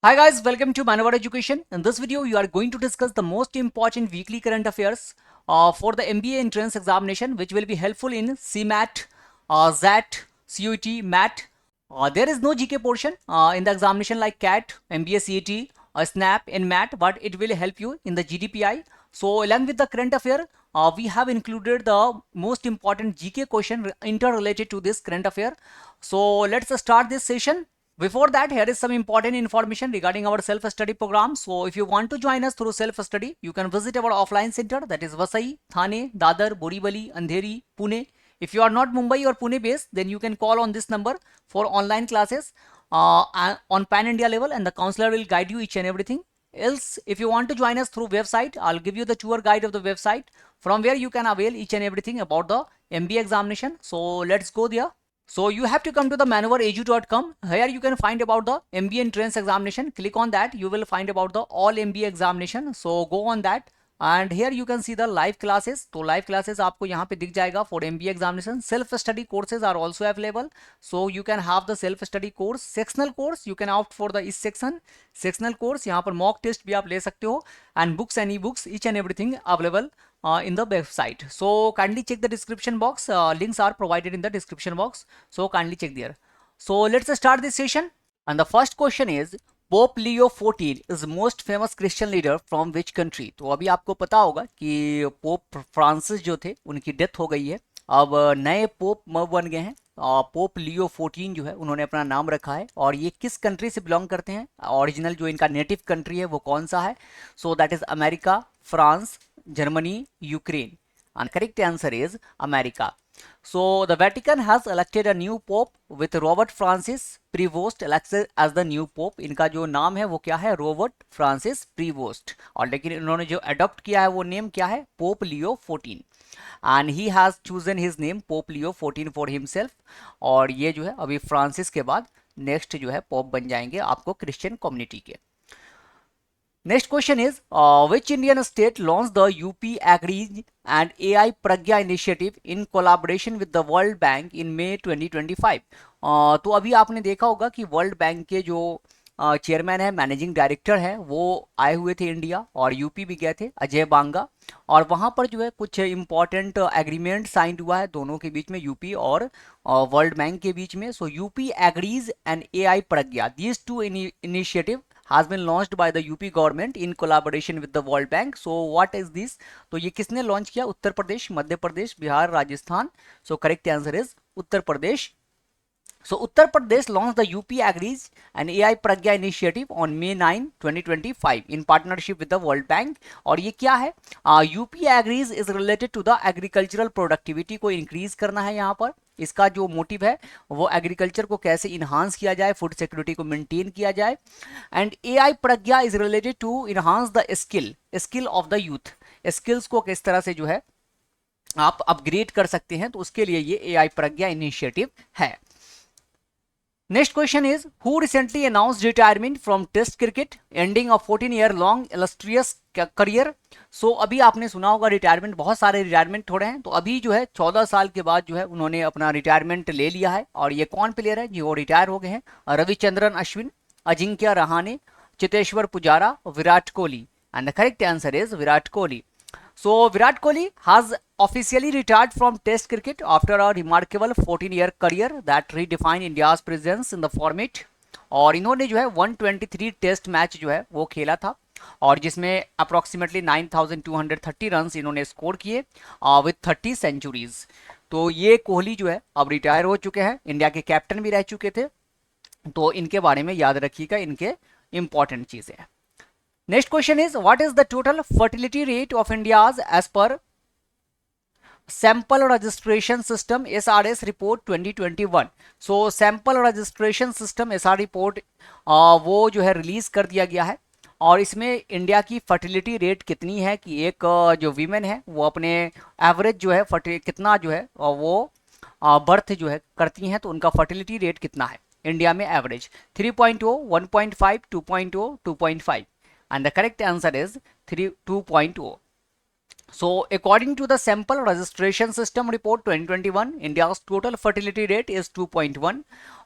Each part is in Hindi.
Hi guys, welcome to Manavar Education. In this video, you are going to discuss the most important weekly current affairs for the MBA entrance examination, which will be helpful in CMAT, ZAT, CUET, MAT. There is no GK portion in the examination like CAT, MBA CAT, SNAP in MAT, but it will help you in the GDPI. So along with the current affair, we have included the most important GK question interrelated to this current affair. So let's start this session. Before that, here is some important information regarding our self-study program. So if you want to join us through self-study, you can visit our offline center, that is Vasai, Thane, Dadar, Borivali, Andheri, Pune. If you are not Mumbai or Pune based, then you can call on this number for online classes on Pan India level, and the counselor will guide you each and everything. Else, if you want to join us through website, I'll give you the tour guide of the website from where you can avail each and everything about the MBA examination. So let's go there. So you have to come to the manaveredu.com. Here you can find about the MBA entrance examination. Click on that. You will find about the all MBA examination. So go on that. And here you can see the live classes. तो live classes आपको यहाँ पे दिख जाएगा for MBA examination. Self study courses are also available. So you can have the self study course. Sectional course you can opt for the इस section. Sectional course यहाँ पर mock test भी आप ले सकते हो. And books and e-books each and everything available in the website. So kindly check the description box. Links are provided in the description box. So kindly check there. So let's start this session. And the first question is, Pope Leo 14 is most famous Christian leader from which country. तो अभी आपको पता होगा कि पोप फ्रांसिस जो थे उनकी डेथ हो गई है। अब नए पोप बन गए हैं। पोप लियो 14 जो है उन्होंने अपना नाम रखा है और ये किस कंट्री से बिलोंग करते हैं, ओरिजिनल जो इनका नेटिव कंट्री है वो कौन सा है। So that is America, France, Germany, Ukraine. And correct answer is America. So the Vatican has elected a new pope with Robert Francis Prevost elected as the new pope. इनका जो नाम है वो क्या है, रॉबर्ट फ्रांसिस प्रीवोस्ट। और लेकिन इन्होंने जो अडॉप्ट किया है वो नेम क्या है, Pope Leo 14। And he has chosen his name Pope Leo 14 for himself. और ये जो है अभी फ्रांसिस के बाद नेक्स्ट जो है पोप बन जाएंगे आपको क्रिश्चियन कम्युनिटी के। Next question is, which Indian state launched the UP Agri and AI Pragya initiative in collaboration with the World Bank in May 2025? तो अभी आपने देखा होगा कि वर्ल्ड बैंक के जो चेयरमैन है, मैनेजिंग डायरेक्टर है, वो आए हुए थे इंडिया और यूपी भी गए थे, अजय बांगा। और वहाँ पर जो है कुछ इंपॉर्टेंट एग्रीमेंट साइन हुआ है दोनों के बीच में, यूपी और वर्ल्ड बैंक के बीच में। So UP agrees and AI Pragya, these two initiative has been launched by the UP government in collaboration with the World Bank. So what is this? तो ये किसने लॉन्च किया, Uttar Pradesh, Madhya Pradesh, Bihar, Rajasthan. So correct answer is Uttar Pradesh. So Uttar Pradesh launched the UP Agris and AI Pragya initiative on May 9, 2025 in partnership with the World Bank. और ये क्या है, UP Agris is related to the agricultural productivity को increase करना है यहाँ पर। इसका जो मोटिव है वो एग्रीकल्चर को कैसे इन्हांस किया जाए, फूड सिक्योरिटी को मेंटेन किया जाए। And AI Pragya is related to enhance the skill of the youth. Skills को किस तरह से जो है आप अपग्रेड कर सकते हैं, तो उसके लिए ये AI प्रज्ञा इनिशिएटिव है। Next question is, who recently announced retirement from Test cricket, ending a 14-year-long illustrious career? So अभी आपने सुना होगा रिटायरमेंट, बहुत सारे रिटायरमेंट हो रहे हैं। तो अभी जो है 14 साल के बाद जो है उन्होंने अपना रिटायरमेंट ले लिया है। और ये कौन प्लेयर है जो रिटायर हो गए हैं, Ravichandran Ashwin, Ajinkya Rahane, Cheteshwar Pujara, Virat Kohli. And the correct answer is Virat Kohli. So Virat Kohli has officially retired from Test cricket after a remarkable 14-year career that redefined India's presence in the format. और इन्होंने जो है 123 टेस्ट मैच जो है वो खेला था और जिसमें अप्रोक्सीमेटली 9230 रन इन्होंने स्कोर किए विथ 30 सेंचुरीज. तो ये कोहली जो है अब रिटायर हो चुके हैं, इंडिया के कैप्टन भी रह चुके थे। तो इनके बारे में याद रखिएगा, इनके इंपॉर्टेंट चीजें। Next question is, what is the total fertility rate of India's as per Sample Registration System SRS report 2021? So Sample Registration System SR report वो जो है रिलीज कर दिया गया है और इसमें इंडिया की फर्टिलिटी रेट कितनी है कि एक जो वीमेन है वो अपने एवरेज जो है कितना जो है वो बर्थ जो है करती हैं, तो उनका फर्टिलिटी रेट कितना है इंडिया में average, 3.0, 1.5, 2.0, 2.5. And the correct answer is 2.0. So according to the Sample Registration System Report 2021, India's total fertility rate is 2.1.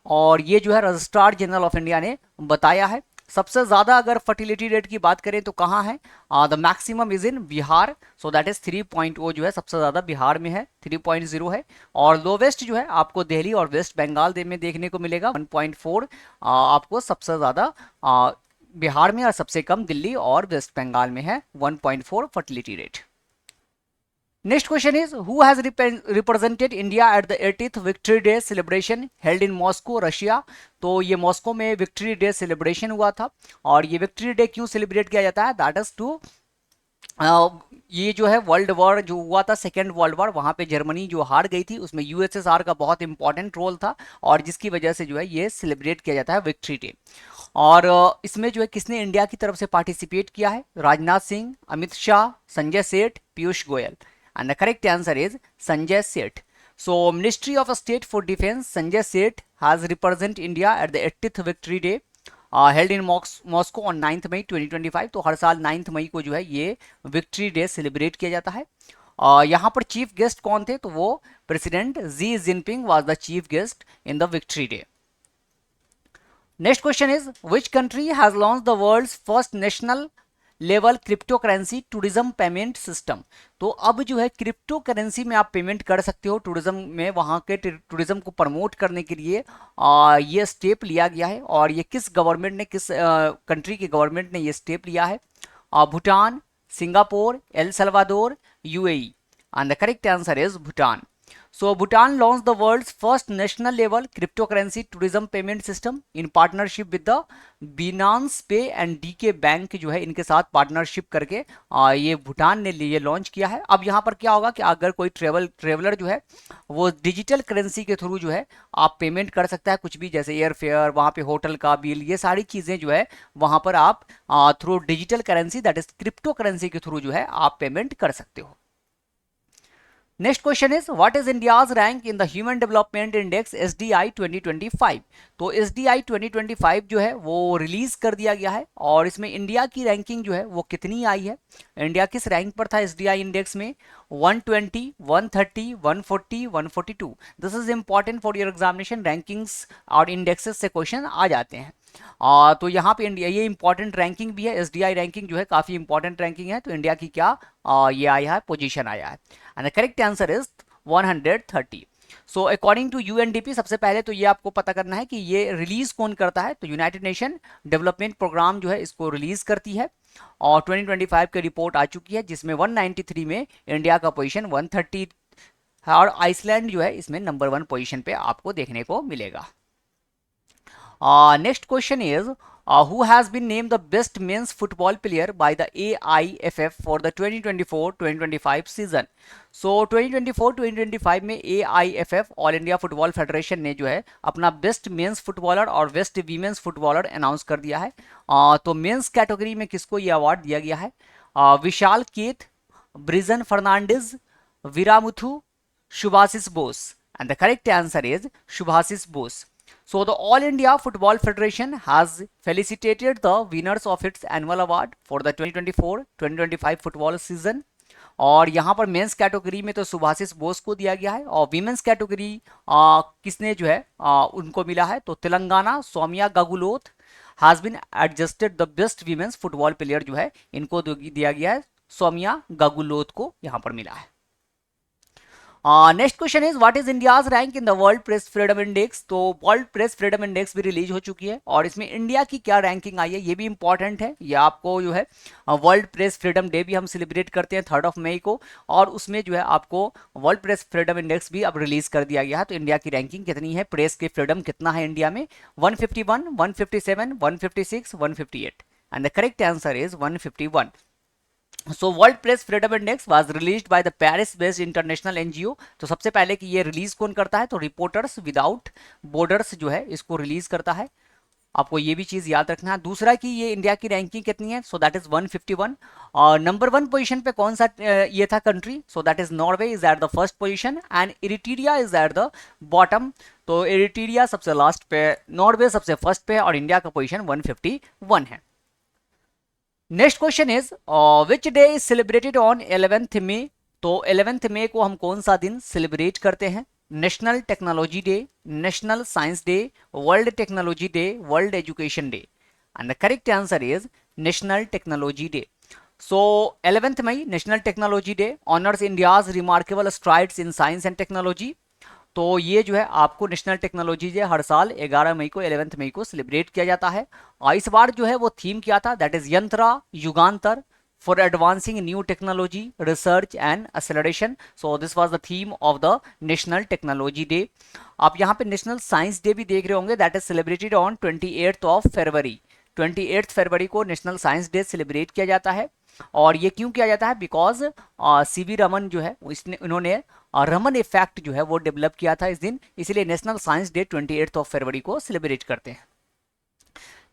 और ये जो है रजिस्ट्रार जनरल ऑफ इंडिया ने बताया है। सबसे ज्यादा अगर फर्टिलिटी रेट की बात करें तो कहाँ है, the maximum is in Bihar, so that is 3.0 जो है सबसे ज्यादा बिहार में है, 3.0 है। और लोवेस्ट जो है आपको दिल्ली और वेस्ट बंगाल में देखने को मिलेगा, 1.4 आपको सबसे ज्यादा बिहार में, और सबसे कम दिल्ली और वेस्ट बंगाल में है, 1.4 fertility rate. Next question is, who has represented India at the 80th Victory Day celebration held in Moscow, Russia? तो ये मॉस्को में विक्ट्री डे सेलिब्रेशन हुआ था, और ये विक्ट्री डे क्यों सेलिब्रेट किया जाता है, दैट इज टू ये जो है वर्ल्ड वॉर जो हुआ था, सेकेंड वर्ल्ड वॉर, वहां पे जर्मनी जो हार गई थी, उसमें यूएसएसआर का बहुत इंपॉर्टेंट रोल था, और जिसकी वजह से जो है ये सेलिब्रेट किया जाता है विक्ट्री डे। और इसमें जो है किसने इंडिया की तरफ से पार्टिसिपेट किया है, Rajnath Singh, Amit Shah, Sanjay Seth, Piyush Goyal, and the correct answer is Sanjay Seth. So Ministry of State for Defense Sanjay Seth has represented India at the 80th Victory Day held in Moscow on 9th May 2025। तो हर साल 9th मई को जो है ये विक्ट्री डे सेलिब्रेट किया जाता है। यहाँ पर चीफ गेस्ट कौन थे, तो वो president Xi Jinping was the chief guest in the victory day. Next question is, which country has launch the world's first national level crypto currency tourism payment system? तो अब जो है क्रिप्टो करेंसी में आप पेमेंट कर सकते हो टूरिज्म में, वहाँ के टूरिज्म को प्रमोट करने के लिए ये स्टेप लिया गया है। और ये किस गवर्नमेंट ने, किस कंट्री की गवर्नमेंट ने ये स्टेप लिया है, Bhutan, Singapore, El Salvador, UAE, and the correct answer is Bhutan. So Bhutan launched the world's first national level cryptocurrency tourism payment system in partnership with the Binance Pay and DK Bank जो है इनके साथ पार्टनरशिप करके ये भूटान ने ये लॉन्च किया है। अब यहाँ पर क्या होगा कि अगर कोई ट्रेवलर जो है वो डिजिटल करेंसी के थ्रू जो है आप पेमेंट कर सकता है, कुछ भी, जैसे एयर फेयर, वहाँ पे होटल का बिल, ये सारी चीज़ें जो है वहाँ पर आप through digital currency that is crypto currency के थ्रू जो है आप पेमेंट कर सकते हो। Next question is, what is India's rank in the human development index SDI 2025? तो SDI 2025 जो है वो रिलीज कर दिया गया है, और इसमें इंडिया की रैंकिंग जो है वो कितनी आई है, इंडिया किस रैंक पर था SDI इंडेक्स में, 120, 130, 140, 142। This is important for your examination, rankings और इंडेक्सेस से क्वेश्चन आ जाते हैं। तो यहाँ पे इंडिया, ये इंपॉर्टेंट रैंकिंग भी है, SDI रैंकिंग जो है काफी इंपॉर्टेंट रैंकिंग है। तो इंडिया की क्या ये आया है, पोजीशन आया है, and the correct answer is 130। So according to UNDP, सबसे पहले तो ये आपको पता करना है कि ये रिलीज कौन करता है, तो यूनाइटेड नेशन डेवलपमेंट प्रोग्राम जो है इसको रिलीज करती है, और 2025 की रिपोर्ट आ चुकी है जिसमें 193 में इंडिया का पोजीशन 130 है, और आइसलैंड जो है इसमें नंबर 1 पोजीशन पे आपको देखने को मिलेगा। Next question is, who has been named the best men's football player by the AIFF for the 2024-2025 season? So 2024-2025 में AIFF all India football federation ने जो है अपना बेस्ट मेंस फुटबॉलर और बेस्ट वीमेंस फुटबॉलर अनाउंस कर दिया है। तो मेंस कैटेगरी में किसको ये अवार्ड दिया गया है, Vishal Ket, Brijan Fernandes, Veeramuthu, Shubhashish Bose, and the correct answer is Shubhashish Bose. So the All India Football Federation has felicitated the winners of its annual award for the 2024-2025 football season। और यहाँ पर मेंस कैटेगरी में तो सुभाषिष बोस को दिया गया है, और वीमेंस कैटेगरी किसने जो है उनको मिला है, तो Telangana Soumya Guguloth has been adjusted the best women's football player जो है इनको दिया गया है, सौम्या गागुलोथ को यहाँ पर मिला है। Next question is, what is India's rank in the world press freedom index? तो वर्ल्ड प्रेस फ्रीडम इंडेक्स भी रिलीज हो चुकी है, और इसमें इंडिया की क्या रैंकिंग आई है ये भी इंपॉर्टेंट है। ये आपको जो है वर्ल्ड प्रेस फ्रीडम डे भी हम सेलिब्रेट करते हैं 3 मई को, और उसमें जो है आपको वर्ल्ड प्रेस फ्रीडम इंडेक्स भी अब रिलीज कर दिया गया है। तो इंडिया की रैंकिंग कितनी है, प्रेस की फ्रीडम कितना है इंडिया में, 151, 157, 156, 158, and the correct answer is 151। So world press freedom index was released by the Paris based international NGO. तो सबसे पहले कि ये रिलीज कौन करता है, तो रिपोर्टर्स विदाउट बॉर्डर्स जो है इसको रिलीज करता है, आपको ये भी चीज याद रखना है। दूसरा कि ये इंडिया की रैंकिंग कितनी है, सो दैट इज 151। और नंबर 1 पोजीशन पे कौन सा ये था country, so that is Norway is at the first position, and Eritrea is at the bottom. तो इरिट्रिया सबसे लास्ट पे, नॉर्वे सबसे फर्स्ट पे, और इंडिया का पोजीशन 151 है। Next question is, which day is celebrated on 11th मई? तो 11th मई को हम कौन सा दिन सेलिब्रेट करते हैं, national technology day, national science day, world technology day, world education day, and the correct answer is national technology day. So 11th May national technology day honours India's remarkable strides in science and technology. तो ये जो है आपको नेशनल टेक्नोलॉजी डे हर साल 11 मई को 11th मई को सेलिब्रेट किया जाता है। और इस बार जो है वो थीम क्या था, that is Yantra Yugantar for advancing new technology research and acceleration. So this was the theme of the national technology day. आप यहाँ पे नेशनल साइंस डे भी देख रहे होंगे, that is celebrated on 28th of February. 28 फरवरी को नेशनल साइंस डे सेलिब्रेट किया जाता है। और ये क्यों किया जाता है, बिकॉज सीवी रमन जो है इन्होंने रमन इफेक्ट जो है वो डेवलप किया था इस दिन, इसीलिए national science day 28 of February को सेलिब्रेट करते हैं।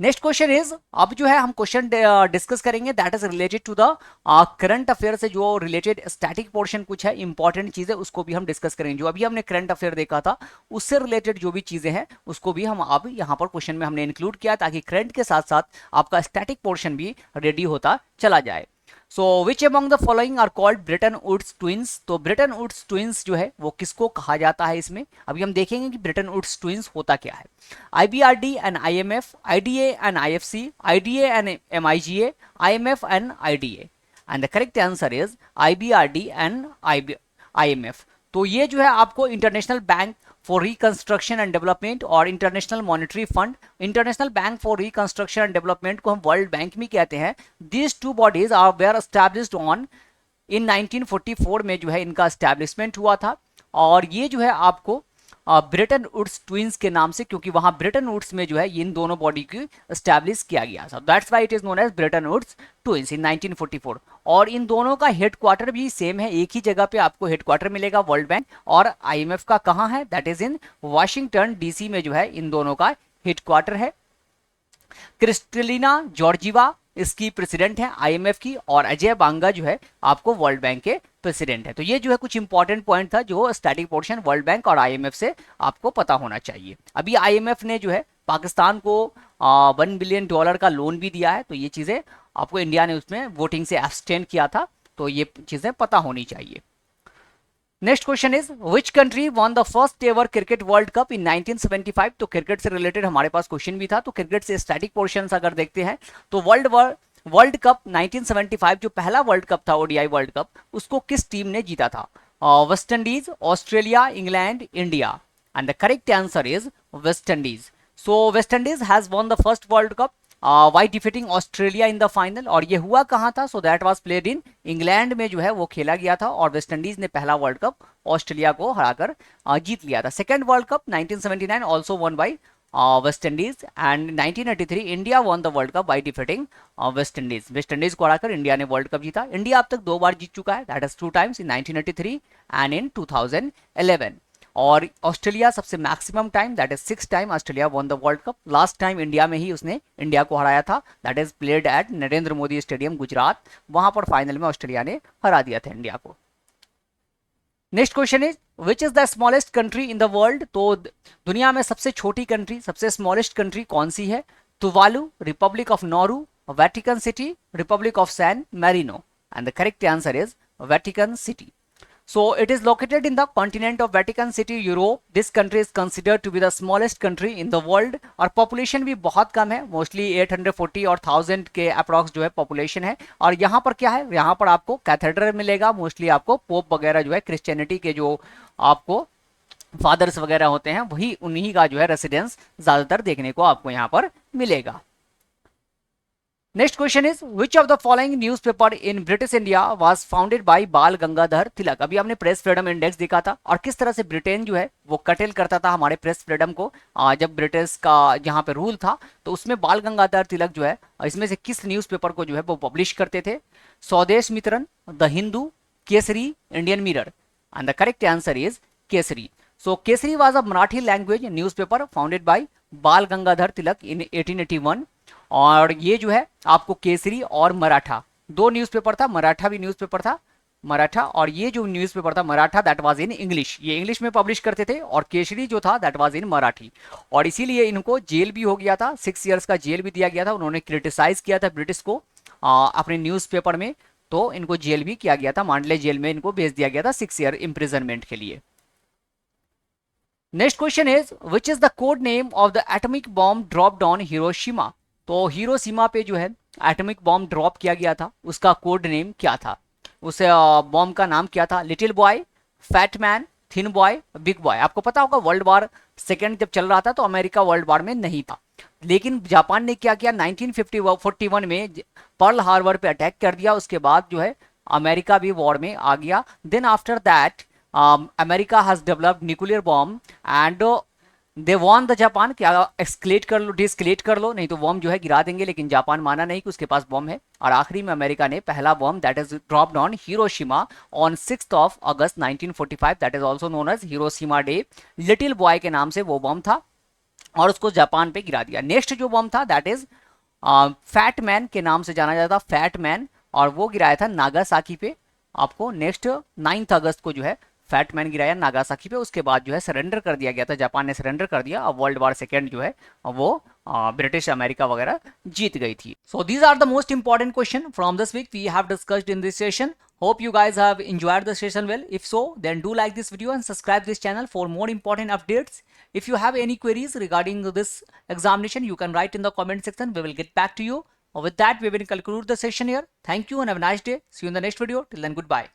नेक्स्ट क्वेश्चन इज, अब जो है हम क्वेश्चन डिस्कस करेंगे that is related to the current affair से जो रिलेटेड स्टैटिक पोर्शन कुछ है, इंपॉर्टेंट चीजें उसको भी हम डिस्कस करेंगे। जो अभी हमने करंट अफेयर देखा था उससे रिलेटेड जो भी चीजें हैं उसको भी हम अब यहाँ पर क्वेश्चन में हमने इंक्लूड किया, ताकि करंट के साथ साथ आपका स्टैटिक पोर्शन भी रेडी होता चला जाए। So which among the following are called Bretton Woods twins. तो ब्रेटन वुड्स ट्विंस जो है वो किसको कहा जाता है, इसमें अभी हम देखेंगे कि ब्रेटन वुड्स ट्विंस होता क्या है। IBRD and IMF, IDA and IFC, IDA and MIGA, IMF and IDA। And the correct answer is IBRD and IMF। तो ये जो है आपको international bank for reconstruction and development और international monetary fund, international bank for reconstruction and development को हम वर्ल्ड बैंक भी कहते हैं। These two bodies are were established on in 1944 में जो है इनका एस्टैब्लिशमेंट हुआ था। और ये जो है आपको ब्रेटन वुड्स ट्विंस के नाम से, क्योंकि वहां ब्रेटन वुड्स में जो है इन दोनों बॉडी को एस्टैब्लिश किया गया था, that's why it is known as Bretton Woods twins in 1944। और इन दोनों का हेडक्वार्टर भी सेम है, एक ही जगह पे आपको हेडक्वार्टर मिलेगा वर्ल्ड बैंक, और IMF का कहाँ है, that is in Washington DC में जो है इन दोनों का हेडक्वार्टर है। क्रिस्टलिना जॉर्जिवा इसकी प्रेसिडेंट है IMF की, और अजय बांगा जो है आपको वर्ल्ड बैंक के प्रेसिडेंट है। तो ये जो है कुछ इंपॉर्टेंट पॉइंट था जो स्टैटिक पोर्शन वर्ल्ड बैंक और IMF से आपको पता होना चाहिए। अभी IMF ने जो है पाकिस्तान को $1 बिलियन का लोन भी दिया है, तो ये चीजें आपको इंडिया ने उसमें वोटिंग से एब्सटेन किया था, तो ये चीजें पता होनी चाहिए। Next question is, which country won the first ever cricket world cup in 1975। तो क्रिकेट से रिलेटेड हमारे पास क्वेश्चन भी था, तो क्रिकेट से स्टैटिक पोर्शन अगर देखते हैं तो वर्ल्ड कप 1975 जो पहला वर्ल्ड कप था ODI वर्ल्ड कप, उसको किस टीम ने जीता था, West Indies, Australia, England, India. And the correct answer is West Indies. So West Indies has won the first world cup by defeating Australia in the final. और ये हुआ कहाँ था, so that was played in England में जो है वो खेला गया था, और वेस्ट इंडीज ने पहला वर्ल्ड कप ऑस्ट्रेलिया को हराकर जीत लिया था। Second world cup 1979 also one by West Indies, and 1983 India one the world cup by defeating West Indies. West Indies को हराकर इंडिया ने वर्ल्ड कप जीता। इंडिया अब तक 2 बार जीत चुका है, that is 2 times in 1983 and in 2011। और ऑस्ट्रेलिया सबसे maximum time, that is 6 time Australia won the world cup. Last time India में ही उसने इंडिया को हराया था, that is played at Narendra Modi stadium Gujarat, वहां पर फाइनल में ऑस्ट्रेलिया ने हरा दिया था इंडिया को। Next question is, which is the smallest country in the world. तो दुनिया में सबसे छोटी कंट्री, सबसे स्मॉलेस्ट कंट्री कौन सी है, Tuvalu, Republic of Nauru, Vatican City, Republic of San Marino. And the correct answer is Vatican City. So it is located in the continent of Vatican City, Europe. This country is considered to be the smallest country in the world. और population भी बहुत कम है, मोस्टली 840 और 1000 के अप्रॉक्स जो है population है। और यहाँ पर क्या है, यहाँ पर आपको कैथेड्रल मिलेगा, मोस्टली आपको पोप वगैरह जो है क्रिश्चियनिटी के जो आपको फादर्स वगैरह होते हैं वही उन्हीं का जो है रेसिडेंस ज्यादातर देखने को आपको यहाँ पर मिलेगा। Next question is, which of the following newspaper in British India was founded by बाल गंगाधर तिलक। अभी हमने प्रेस फ्रीडम इंडेक्स देखा था, और किस तरह से ब्रिटेन जो है वो कटेल करता था हमारे प्रेस फ्रीडम को। जब ब्रिटिश का जहाँ पे रूल था तो उसमें बाल गंगाधर तिलक जो है इसमें से किस न्यूज़पेपर को जो है वो पब्लिश करते थे, स्वदेश Mitran, the Hindu, Kesari, Indian mirror. And the correct answer is Kesari. So Kesari was a Marathi language newspaper founded by बाल गंगाधर तिलक इन 1881। और ये जो है आपको केसरी और मराठा दो न्यूज़पेपर था, मराठा भी न्यूज़पेपर था, मराठा, और ये जो न्यूज़पेपर था Maratha that was in English, ये इंग्लिश में पब्लिश करते थे, और केसरी जो था दैट वाज इन मराठी। और इसीलिए इनको जेल भी हो गया था, 6 इयर्स का जेल भी दिया गया था। उन्होंने क्रिटिसाइज किया था ब्रिटिश को अपने न्यूज़पेपर में, तो इनको जेल भी किया गया था, मांडले जेल में इनको भेज दिया गया था 6 ईयर इम्प्रिजनमेंट के लिए। Next question is, which is the code name of the atomic bomb dropped on Hiroshima. तो हिरोशिमा पे जो है एटॉमिक बॉम्ब ड्रॉप किया गया था, उसका कोड नेम क्या था? उस बॉम्ब का नाम क्या था? Little boy, fat man, thin boy, big boy. आपको पता होगा वर्ल्ड वॉर सेकेंड जब चल रहा था तो अमेरिका वर्ल्ड वॉर में नहीं था, लेकिन जापान ने क्या किया 1941 में पर्ल हार्बर पे अटैक कर दिया। उसके बाद जो है अमेरिका भी वॉर में आ गया। Then after that America has developed nuclear bomb and they won the Japan, क्या एक्सक्लेट कर लो, डिस्क्लेट कर लो, नहीं तो बॉम्ब जो है गिरा देंगे, लेकिन जापान माना नहीं कि उसके पास बॉम्ब है। और आखिरी में अमेरिका ने पहला bomb that is dropped on Hiroshima on 6 August 1945, that is also known as Hiroshima day. Little boy के नाम से वो बॉम्ब था और उसको जापान पे गिरा दिया। नेक्स्ट जो बॉम्ब था दैट इज फैट मैन के नाम से जाना जाता, फैट मैन, और वो गिराया था नागासाकी पे। आपको नेक्स्ट 9 अगस्त को जो है फैट मैन गिराया नागासाकी पे। उसके बाद जो है सरेंडर कर दिया गया था, जापान ने सरेंडर कर दिया। अब वर्ल्ड वॉर सेकेंड जो है वो ब्रिटिश अमेरिका वगैरह जीत गई थी। So these are the most important question from this week we have discussed in this session. Hope you guys have enjoyed the session well. If so, then do like this video and subscribe this channel for more important updates. If you have any queries regarding this examination, you can write in the comment section. We will get back to you. With that, we will conclude the session here. Thank you and have a nice day. See you in the next video. Till then, goodbye.